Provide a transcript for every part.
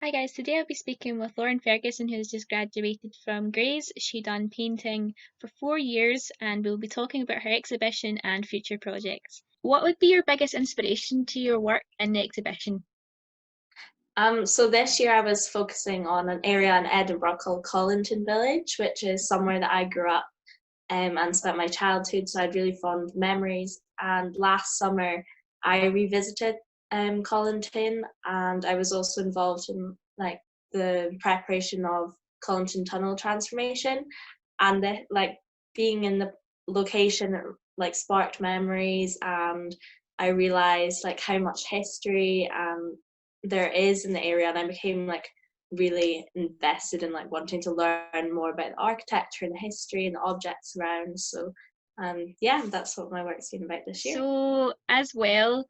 Hi guys, today I'll be speaking with Lauren Ferguson, who's just graduated from Grays. She done painting for 4 years and we'll be talking about her exhibition and future projects. What would be your biggest inspiration to your work in the exhibition? So this year I was focusing on an area in Edinburgh called Colinton Village, which is somewhere that I grew up and spent my childhood, so I had really fond memories. And last summer I revisited Colinton, and I was also involved in like the preparation of Colinton Tunnel transformation, and being in the location like sparked memories, and I realized like how much history there is in the area, and I became like really invested in like wanting to learn more about the architecture and the history and the objects around. So yeah, that's what my work's been about this year. So, as well,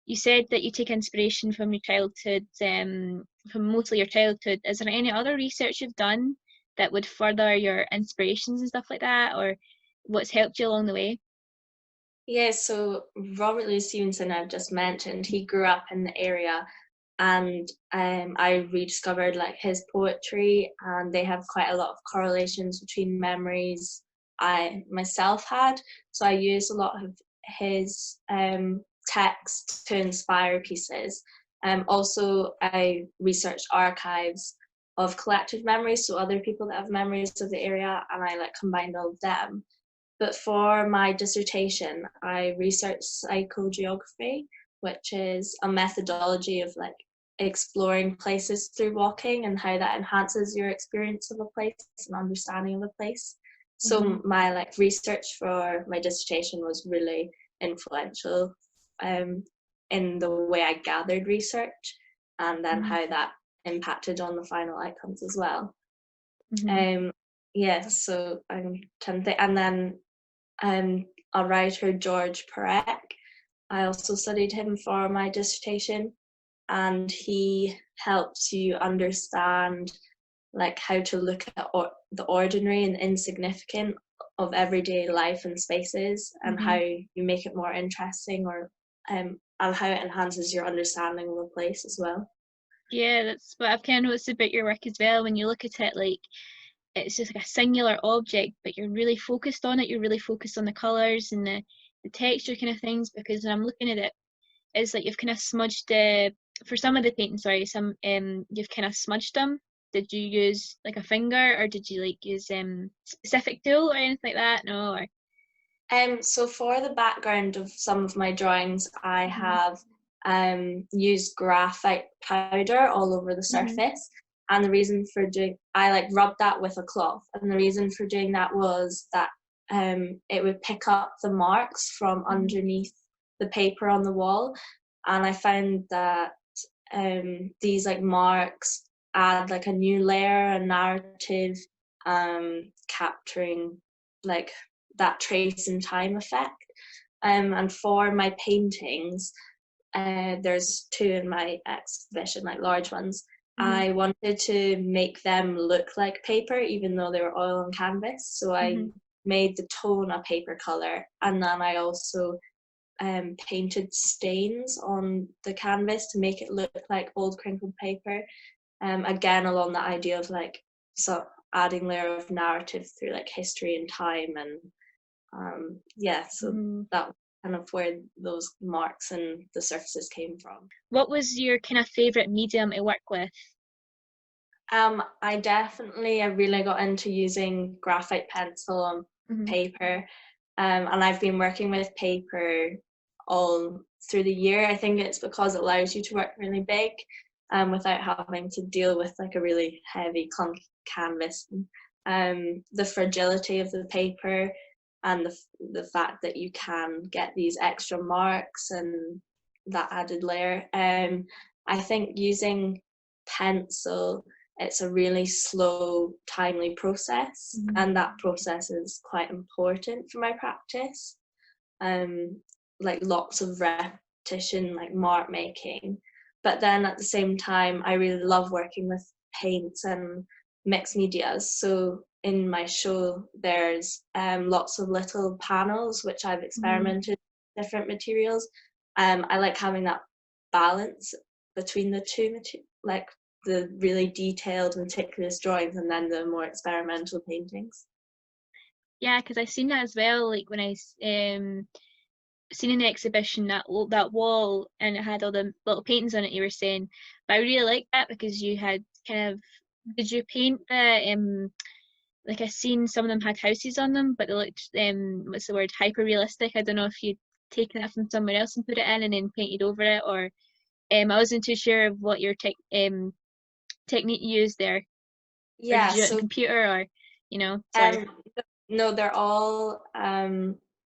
you said that you take inspiration from your childhood, from mostly your childhood. Is there any other research you've done that would further your inspirations and stuff like that, or what's helped you along the way? Yeah, so Robert Louis Stevenson, I've just mentioned, he grew up in the area, and I rediscovered like his poetry, and they have quite a lot of correlations between memories I myself had. So I used a lot of his text to inspire pieces. Also, I researched archives of collective memories, so other people that have memories of the area, and I like combined all of them. But for my dissertation, I researched psychogeography, which is a methodology of like exploring places through walking and how that enhances your experience of a place and understanding of a place. Hmm. So my like research for my dissertation was really influential um, in the way I gathered research, and then Hmm. how that impacted on the final outcomes as well. Hmm. Um, yeah, so I'm trying to think, and then um, a writer, George Perec. I also studied him for my dissertation, and he helps you understand like how to look at the ordinary and insignificant of everyday life and spaces, and how Hmm. you make it more interesting, or and how it enhances your understanding of a place as well. Yeah, that's what I've kind of noticed about your work as well. When you look at it, like it's just like a singular object, but you're really focused on it. You're really focused on the colours and the texture kind of things. Because when I'm looking at it, it's like you've kind of smudged the for some of the paintings. Sorry, some you've kind of smudged them. Did you use like a finger, or did you like use specific tool or anything like that? No. Or, So for the background of some of my drawings, I mhm, have used graphite powder all over the mhm, surface. And the reason for doing, I like rubbed that with a cloth. And the reason for doing that was that it would pick up the marks from mhm, underneath the paper on the wall. And I found that these like marks add like a new layer, a narrative, capturing like that trace in time effect. And for my paintings, there's two in my exhibition, like large ones. mhm, I wanted to make them look like paper, even though they were oil on canvas. So I mhm, made the tone a paper color, and then I also painted stains on the canvas to make it look like old crinkled paper. Again, along that idea of like so adding layer of narrative through like history and time, and yeah, so mhm. that was kind of where those marks and the surfaces came from. What was your kind of favorite medium to work with? I really got into using graphite pencil on Mhm, paper, and I've been working with paper all through the year. I think it's because it allows you to work really big, without having to deal with like a really heavy canvas. The fragility of the paper, and the fact that you can get these extra marks and that added layer. I think using pencil, it's a really slow, timely process, mhm, and that process is quite important for my practice. Um, like lots of repetition, like mark making. But then at the same time, I really love working with paints and mixed medias. So in my show, there's lots of little panels which I've mhm, experimented with different materials. I like having that balance between the two, like the really detailed, meticulous drawings, and then the more experimental paintings. Yeah, because I seen that as well. Like when I seen in the exhibition that that wall, and it had all the little paintings on it. You were saying, but I really like that because you had kind of. Did you paint the like I seen some of them had houses on them, but they looked what's the word, hyper realistic. I don't know if you'd taken that from somewhere else and put it in and then painted over it, or I wasn't too sure of what your technique you used there, or did Yeah, you do it on so the computer, or sorry. no, they're all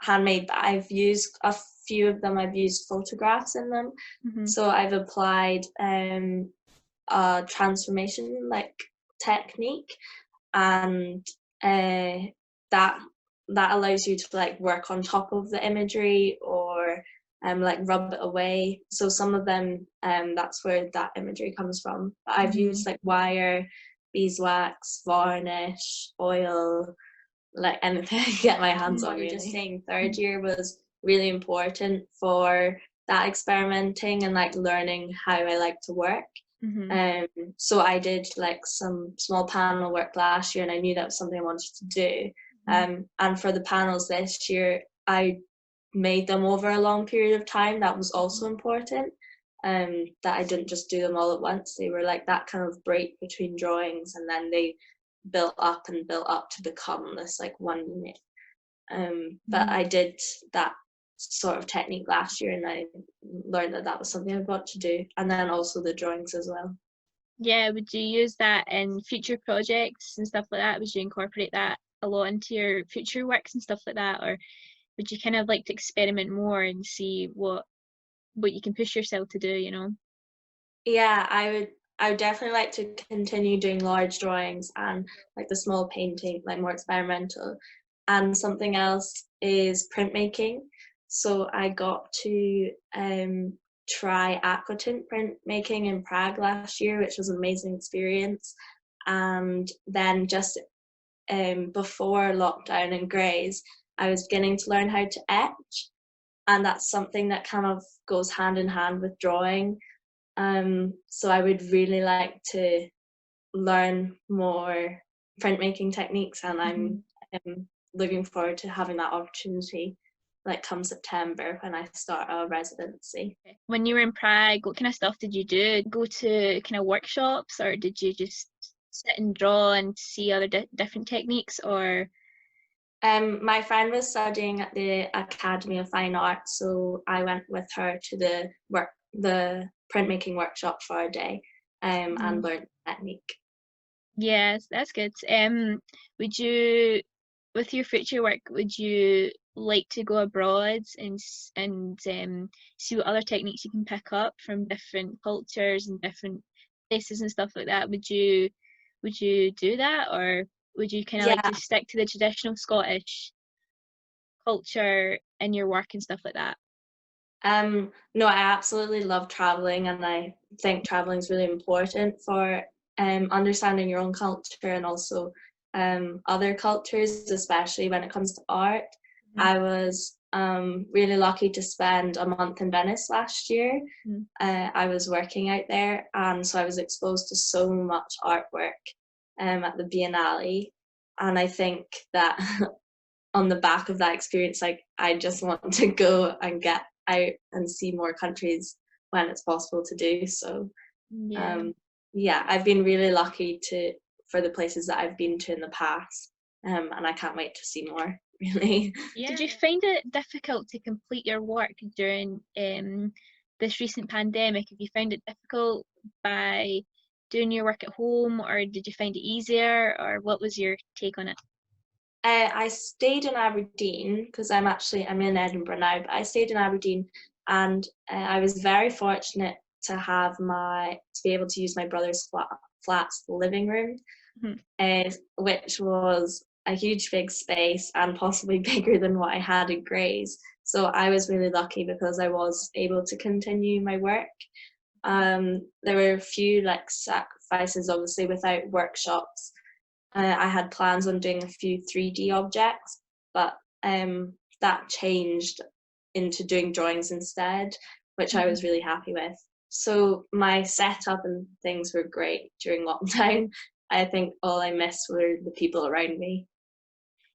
handmade, but I've used a few of them. I've used photographs in them, so I've applied a transformation like technique, and that allows you to like work on top of the imagery or like rub it away. So some of them that's where that imagery comes from. But I've used like wire, beeswax, varnish, oil, like anything I can get my hands on. Really. Just saying, third year was really important for that experimenting and like learning how I like to work. So I did like some small panel work last year, and I knew that was something I wanted to do. And for the panels this year, I made them over a long period of time. That was also important. That I didn't just do them all at once. They were like that kind of break between drawings, and then they built up to become this like one unit. But I did that sort of technique last year, and I learned that that was something I want to do, and then also the drawings as well. Yeah, would you use that in future projects and stuff like that? Would you incorporate that a lot into your future works and stuff like that, or would you kind of like to experiment more and see what you can push yourself to do? Yeah, I would definitely like to continue doing large drawings and like the small painting, like more experimental. And something else is printmaking. So I got to try aquatint printmaking in Prague last year, which was an amazing experience. And then just before lockdown in Grays, I was beginning to learn how to etch. And that's something that kind of goes hand in hand with drawing. So I would really like to learn more printmaking techniques, and I'm looking forward to having that opportunity like come September when I start a residency. When you were in Prague, what kind of stuff did you do? Go to kind of workshops, or did you just sit and draw and see other different techniques, or? My friend was studying at the Academy of Fine Arts, so I went with her to the printmaking workshop for a day, and learned the technique. Yes, that's good. Would you, with your future work, would you like to go abroad and see what other techniques you can pick up from different cultures and different places and stuff like that? Would you do that, or would you kind of like to stick to the traditional Scottish culture in your work and stuff like that? No, I absolutely love traveling, and I think traveling is really important for understanding your own culture and also other cultures, especially when it comes to art. I was really lucky to spend a month in Venice last year. I was working out there, and so I was exposed to so much artwork at the Biennale, and I think that on the back of that experience, like I just want to go and get out and see more countries when it's possible to do so. Yeah, I've been really lucky for the places that I've been to in the past, and I can't wait to see more. Really. Yeah. Did you find it difficult to complete your work during this recent pandemic? Have you found it difficult by doing your work at home, or did you find it easier, or what was your take on it? I stayed in Aberdeen because I'm in Edinburgh now, but I stayed in Aberdeen, and I was very fortunate to be able to use my brother's flat's living room, which was a huge big space and possibly bigger than what I had in Grays. So I was really lucky because I was able to continue my work. There were a few like sacrifices, obviously, without workshops. I had plans on doing a few 3D objects, but that changed into doing drawings instead, which I was really happy with. So my setup and things were great during lockdown. I think all I missed were the people around me.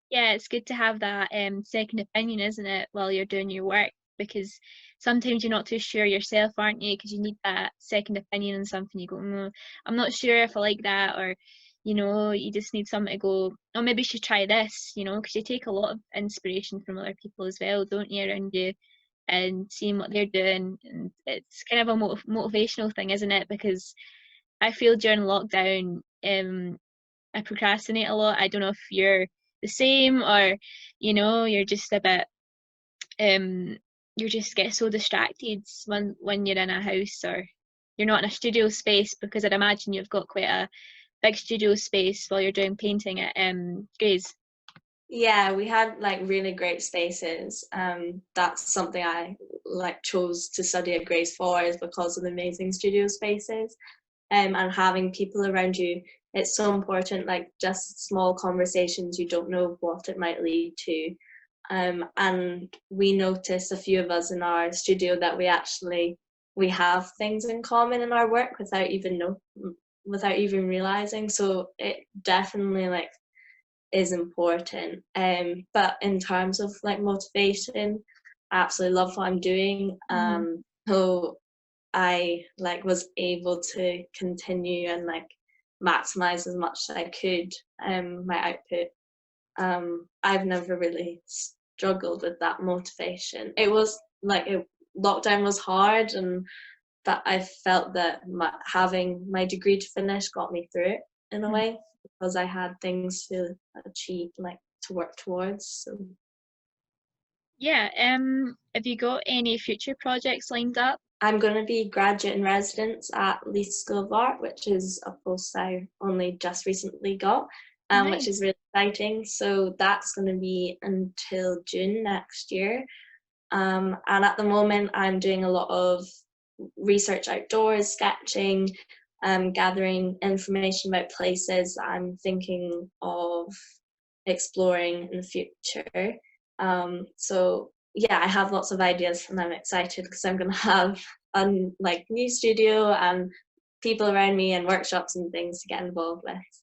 Yeah, it's good to have that second opinion, isn't it, while you're doing your work? Because sometimes you're not too sure yourself, aren't you? Because you need that second opinion on something. You go, I'm not sure if I like that, or you just need something to go, oh, maybe you should try this, because you take a lot of inspiration from other people as well, don't you, around you, and seeing what they're doing. And it's kind of a motivational thing, isn't it? Because I feel during lockdown, I procrastinate a lot. I don't know if you're the same, or you're just a bit um you just get so distracted when you're in a house, or you're not in a studio space, because I'd imagine you've got quite a big studio space while you're doing painting at Grays. Yeah, we had like really great spaces. That's something I like chose to study at Grace for, is because of the amazing studio spaces. And having people around you, it's so important. Like just small conversations, you don't know what it might lead to. And we noticed, a few of us in our studio, that we have things in common in our work without even realizing. So it definitely like is important. But in terms of like motivation, I absolutely love what I'm doing. So I like was able to continue and like maximize as much as I could my output. I've never really struggled with that motivation. It was like lockdown was hard, but I felt that having my degree to finish got me through it in a way, because I had things to achieve, like to work towards. So. Yeah. Have you got any future projects lined up? I'm going to be graduate in residence at Leith School of Art, which is a post I only just recently got, which is Nice. really exciting. So that's going to be until June next year. And at the moment, I'm doing a lot of research outdoors, sketching, gathering information about places I'm thinking of exploring in the future. So yeah, I have lots of ideas, and I'm excited because I'm going to have a like new studio and people around me and workshops and things to get involved with.